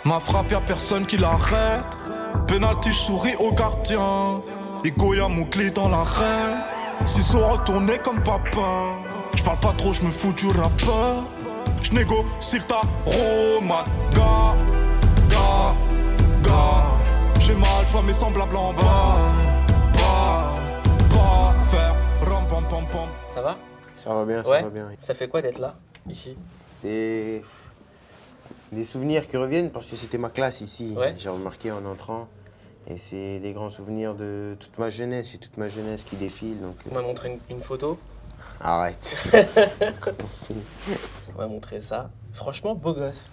Ma frappe, y'a personne qui l'arrête. Penalty, je souris au gardien. Ego, y'a mon clé dans l'arène. Ciseaux retournés comme papa. J'parle pas trop, j'me fous du rappeur. J'négocie le tarot, ma gars. J'ai mal, j'vois mes semblables en bas. Faire ram pam pam pam. Ça va? Ça va bien, ouais. ça va bien. Ça fait quoi d'être là, ici? C'est des souvenirs qui reviennent parce que c'était ma classe ici. Ouais. J'ai remarqué en entrant. Et c'est des grands souvenirs de toute ma jeunesse. C'est toute ma jeunesse qui défile. Donc, On m'a montré une photo. Arrête. On m'a montré ça. Franchement, beau gosse.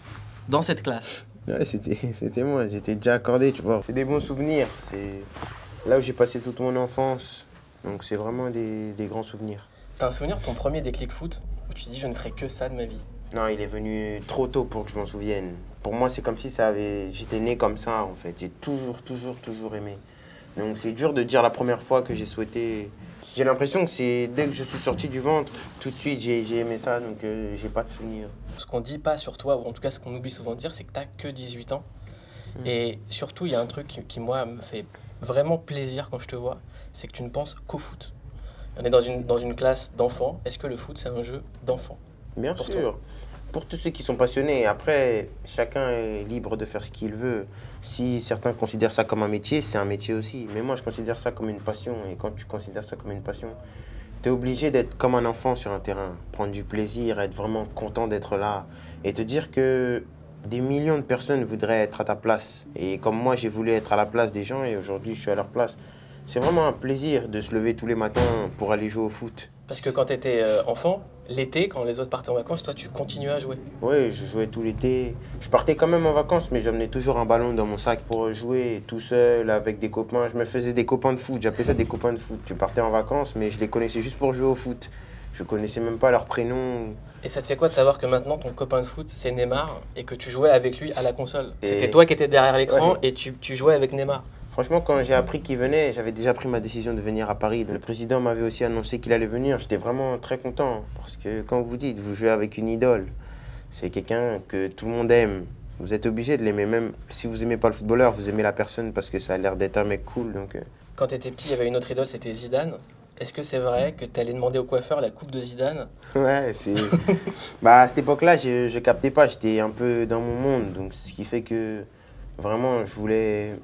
Dans cette classe. Ouais, c'était moi. J'étais déjà accordé, tu vois. C'est des bons souvenirs. C'est là où j'ai passé toute mon enfance. Donc c'est vraiment des grands souvenirs. T'as un souvenir de ton premier déclic foot où tu te dis je ne ferai que ça de ma vie? Non, il est venu trop tôt pour que je m'en souvienne. Pour moi, c'est comme si j'étais né comme ça, en fait. J'ai toujours aimé. Donc c'est dur de dire la première fois que j'ai souhaité... J'ai l'impression que c'est dès que je suis sorti du ventre, tout de suite j'ai aimé ça, donc j'ai pas de souvenir. Ce qu'on dit pas sur toi, ou en tout cas ce qu'on oublie souvent de dire, c'est que t'as que 18 ans. Et surtout, il y a un truc qui, moi, me fait vraiment plaisir quand je te vois, c'est que tu ne penses qu'au foot. On est dans une classe d'enfants. Est-ce que le foot, c'est un jeu d'enfants? Bien sûr. Pour tous ceux qui sont passionnés. Après, chacun est libre de faire ce qu'il veut. Si certains considèrent ça comme un métier, c'est un métier aussi. Mais moi, je considère ça comme une passion. Et quand tu considères ça comme une passion, tu es obligé d'être comme un enfant sur un terrain. Prendre du plaisir, être vraiment content d'être là. Et te dire que des millions de personnes voudraient être à ta place. Et comme moi, j'ai voulu être à la place des gens et aujourd'hui, je suis à leur place. C'est vraiment un plaisir de se lever tous les matins pour aller jouer au foot. Parce que quand tu étais enfant, l'été, quand les autres partaient en vacances, toi, tu continuais à jouer. Oui, je jouais tout l'été. Je partais quand même en vacances, mais j'amenais toujours un ballon dans mon sac pour jouer tout seul avec des copains. Je me faisais des copains de foot, j'appelais ça des copains de foot. Tu partais en vacances, mais je les connaissais juste pour jouer au foot. Je connaissais même pas leur prénom. Et ça te fait quoi de savoir que maintenant, ton copain de foot, c'est Neymar, et que tu jouais avec lui à la console? C'était toi qui étais derrière l'écran, ouais. Et tu jouais avec Neymar. Franchement, quand j'ai appris qu'il venait, j'avais déjà pris ma décision de venir à Paris. Le président m'avait aussi annoncé qu'il allait venir. J'étais vraiment très content. Parce que quand vous dites, vous jouez avec une idole, c'est quelqu'un que tout le monde aime. Vous êtes obligé de l'aimer. Même si vous n'aimez pas le footballeur, vous aimez la personne parce que ça a l'air d'être un mec cool. Donc, Quand tu étais petit, il y avait une autre idole, c'était Zidane. Est-ce que c'est vrai que tu allais demander au coiffeur la coupe de Zidane? Ouais, c'est... Bah, à cette époque-là, je captais pas. J'étais un peu dans mon monde. Donc, ce qui fait que vraiment, je voulais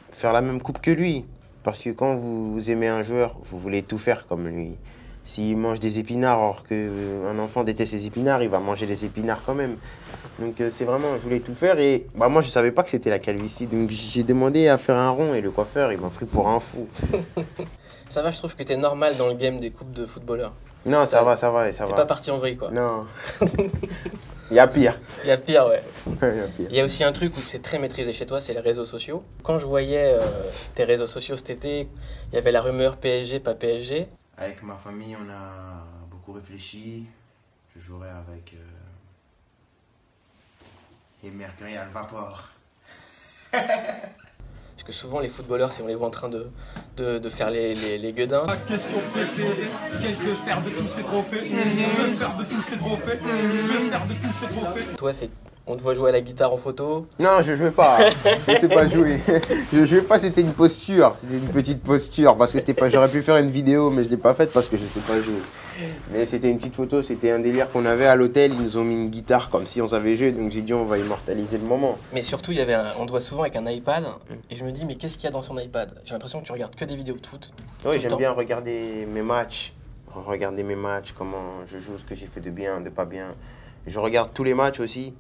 faire la même coupe que lui. Parce que quand vous aimez un joueur, vous voulez tout faire comme lui. S'il mange des épinards alors qu'un enfant déteste les épinards, il va manger les épinards quand même. Donc c'est vraiment, je voulais tout faire et bah, moi je savais pas que c'était la calvitie. Donc j'ai demandé à faire un rond et le coiffeur il m'a pris pour un fou. Ça va, je trouve que t'es normal dans le game des coupes de footballeurs. Non, ça va. T'es pas parti en vrille quoi. Non. Il y a pire. Il y a pire, ouais. Il y a aussi un truc où c'est très maîtrisé chez toi, c'est les réseaux sociaux. Quand je voyais tes réseaux sociaux cet été, il y avait la rumeur PSG, pas PSG. Avec ma famille, on a beaucoup réfléchi. Je jouerai avec les Mercury à vapeur. Parce que souvent, les footballeurs, si on les voit en train de faire les gueudins. Ma question préférée, qu'est-ce que je vais faire de tous ces trophées? Je vais faire de tous ces trophées. Je vais faire de tous ces trophées. Toi, on te voit jouer à la guitare en photo. Non, je jouais pas. Je sais pas jouer. Je jouais pas, c'était une posture. C'était une petite posture. Parce que c'était pas. J'aurais pu faire une vidéo, mais je l'ai pas faite parce que je sais pas jouer. Mais c'était une petite photo, c'était un délire qu'on avait à l'hôtel. Ils nous ont mis une guitare comme si on savait jouer. Donc j'ai dit, on va immortaliser le moment. Mais surtout, on te voit souvent avec un iPad. Et je me dis, mais qu'est-ce qu'il y a dans son iPad? J'ai l'impression que tu regardes que des vidéos de foot. Oui, j'aime bien regarder mes matchs. Regarder mes matchs, comment je joue, ce que j'ai fait de bien, de pas bien. Je regarde tous les matchs aussi.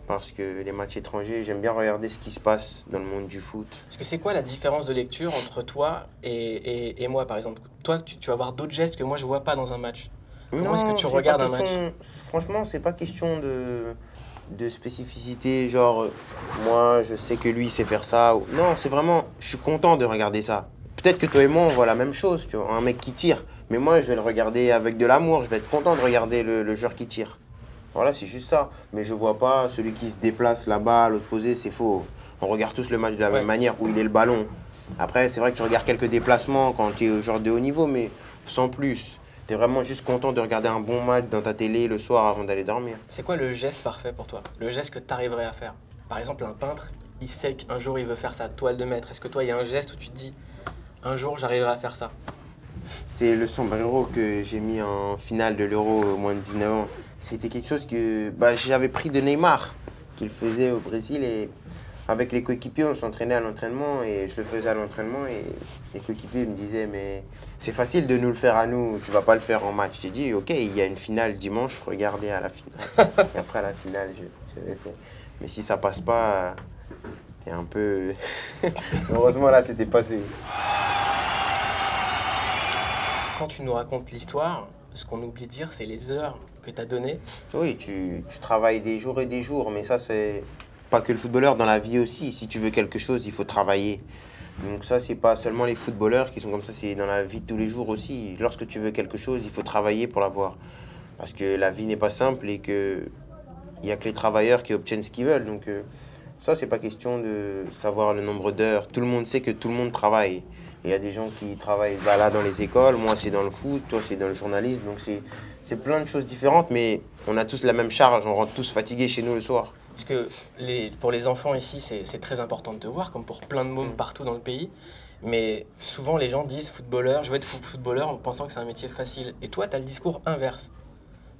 Parce que les matchs étrangers, j'aime bien regarder ce qui se passe dans le monde du foot. Parce que c'est quoi la différence de lecture entre toi et moi, par exemple? Toi, tu vas avoir d'autres gestes que moi, je vois pas dans un match. Comment est-ce que tu regardes un match? Franchement, c'est pas question de spécificité, genre, moi, je sais que lui, sait faire ça. Non, c'est vraiment, je suis content de regarder ça. Peut-être que toi et moi, on voit la même chose, tu vois, un mec qui tire. Mais moi, je vais le regarder avec de l'amour, je vais être content de regarder le joueur qui tire. Voilà, c'est juste ça. Mais je vois pas celui qui se déplace là-bas, à l'autre posé, c'est faux. On regarde tous le match de la même manière, où il est le ballon. Après, c'est vrai que tu regardes quelques déplacements quand tu es au genre de haut niveau, mais sans plus. Tu es vraiment juste content de regarder un bon match dans ta télé le soir avant d'aller dormir. C'est quoi le geste parfait pour toi? Le geste que tu arriverais à faire? Par exemple, un peintre, il sait qu'un jour il veut faire sa toile de maître. Est-ce que toi, il y a un geste où tu te dis, un jour j'arriverai à faire ça? C'est le sombrero que j'ai mis en finale de l'Euro au moins de 19 ans. C'était quelque chose que j'avais pris de Neymar, qu'il faisait au Brésil. Et avec les coéquipiers, on s'entraînait à l'entraînement et je le faisais à l'entraînement. Et les coéquipiers me disaient, mais c'est facile de nous le faire à nous, tu vas pas le faire en match. J'ai dit, ok, il y a une finale dimanche, regardez à la finale. Et après à la finale, je l'ai fait. Mais si ça passe pas, t'es un peu... Heureusement, là, c'était passé. Quand tu nous racontes l'histoire, ce qu'on oublie de dire, c'est les heures que tu as données. Oui, tu travailles des jours et des jours, mais ça, c'est pas que le footballeur, dans la vie aussi. Si tu veux quelque chose, il faut travailler. Donc ça, c'est pas seulement les footballeurs qui sont comme ça, c'est dans la vie de tous les jours aussi. Lorsque tu veux quelque chose, il faut travailler pour l'avoir. Parce que la vie n'est pas simple et qu'il n'y a que les travailleurs qui obtiennent ce qu'ils veulent. Donc ça, c'est pas question de savoir le nombre d'heures. Tout le monde sait que tout le monde travaille. Il y a des gens qui travaillent là dans les écoles, moi c'est dans le foot, toi c'est dans le journalisme. Donc c'est plein de choses différentes, mais on a tous la même charge, on rentre tous fatigués chez nous le soir. Parce que pour les enfants ici, c'est très important de te voir, comme pour plein de mômes partout dans le pays. Mais souvent les gens disent footballeur, je veux être footballeur en pensant que c'est un métier facile. Et toi, tu as le discours inverse.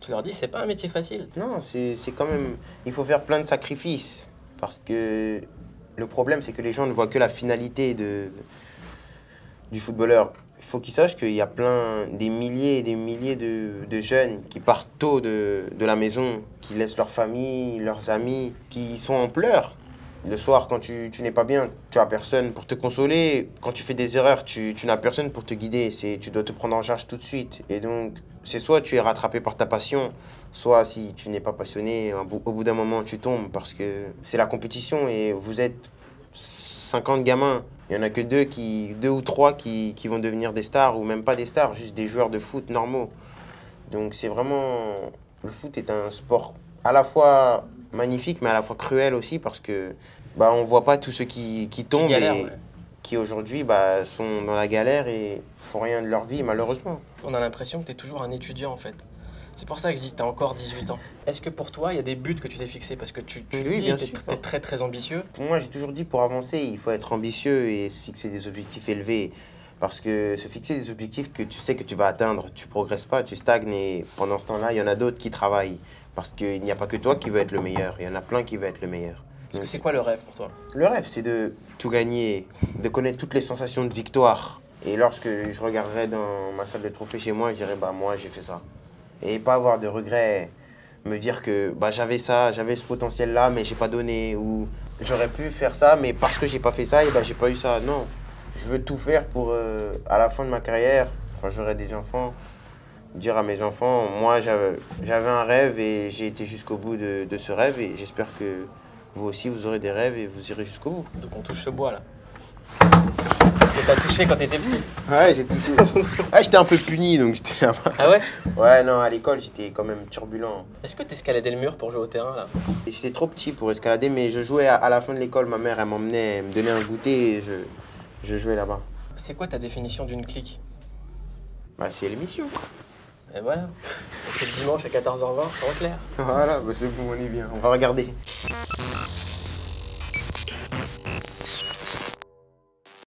Tu leur dis, c'est pas un métier facile. Non, c'est quand même... Il faut faire plein de sacrifices. Parce que le problème, c'est que les gens ne voient que la finalité du footballeur. Il faut qu'ils sachent qu'il y a des milliers et des milliers de jeunes qui partent tôt de la maison, qui laissent leur famille, leurs amis, qui sont en pleurs. Le soir, quand tu n'es pas bien, tu n'as personne pour te consoler. Quand tu fais des erreurs, tu n'as personne pour te guider. Tu dois te prendre en charge tout de suite. Et donc, c'est soit tu es rattrapé par ta passion, soit si tu n'es pas passionné, au bout d'un moment, tu tombes. Parce que c'est la compétition et vous êtes 50 gamins. Il n'y en a que deux ou trois qui vont devenir des stars, ou même pas des stars, juste des joueurs de foot normaux. Donc c'est vraiment... Le foot est un sport à la fois magnifique, mais à la fois cruel aussi, parce que on voit pas tous ceux qui tombent et qui aujourd'hui sont dans la galère et font rien de leur vie, malheureusement. On a l'impression que tu es toujours un étudiant, en fait. C'est pour ça que je dis que tu as encore 18 ans. Est-ce que pour toi, il y a des buts que tu t'es fixés? Parce que tu dis que tu es très très ambitieux. Moi, j'ai toujours dit, pour avancer, il faut être ambitieux et se fixer des objectifs élevés. Parce que se fixer des objectifs que tu sais que tu vas atteindre, tu progresses pas, tu stagnes. Et pendant ce temps-là, il y en a d'autres qui travaillent. Parce qu'il n'y a pas que toi qui veux être le meilleur, il y en a plein qui veulent être le meilleur. Parce que c'est quoi le rêve pour toi? Le rêve, c'est de tout gagner, de connaître toutes les sensations de victoire. Et lorsque je regarderai dans ma salle de trophées chez moi, je dirais, moi, j'ai fait ça. Et pas avoir de regrets, me dire que j'avais ça, j'avais ce potentiel-là, mais j'ai pas donné. Ou j'aurais pu faire ça, mais parce que j'ai pas fait ça, et j'ai pas eu ça. Non, je veux tout faire pour, à la fin de ma carrière, quand j'aurai des enfants, dire à mes enfants, moi j'avais un rêve et j'ai été jusqu'au bout de ce rêve. Et j'espère que vous aussi, vous aurez des rêves et vous irez jusqu'au bout. Donc on touche ce bois là. Que t'as touché quand t'étais petit? Ouais, j'ai touché. J'étais un peu puni, donc j'étais là-bas. Ah ouais? Ouais, non, à l'école, j'étais quand même turbulent. Est-ce que t'escaladais le mur pour jouer au terrain, là? J'étais trop petit pour escalader, mais je jouais à la fin de l'école. Ma mère, elle m'emmenait, elle me donnait un goûter et je jouais là-bas. C'est quoi ta définition d'une clique? C'est l'émission. Et voilà. C'est le dimanche à 14h20, en clair. Voilà, c'est bon, on est bien. On va regarder.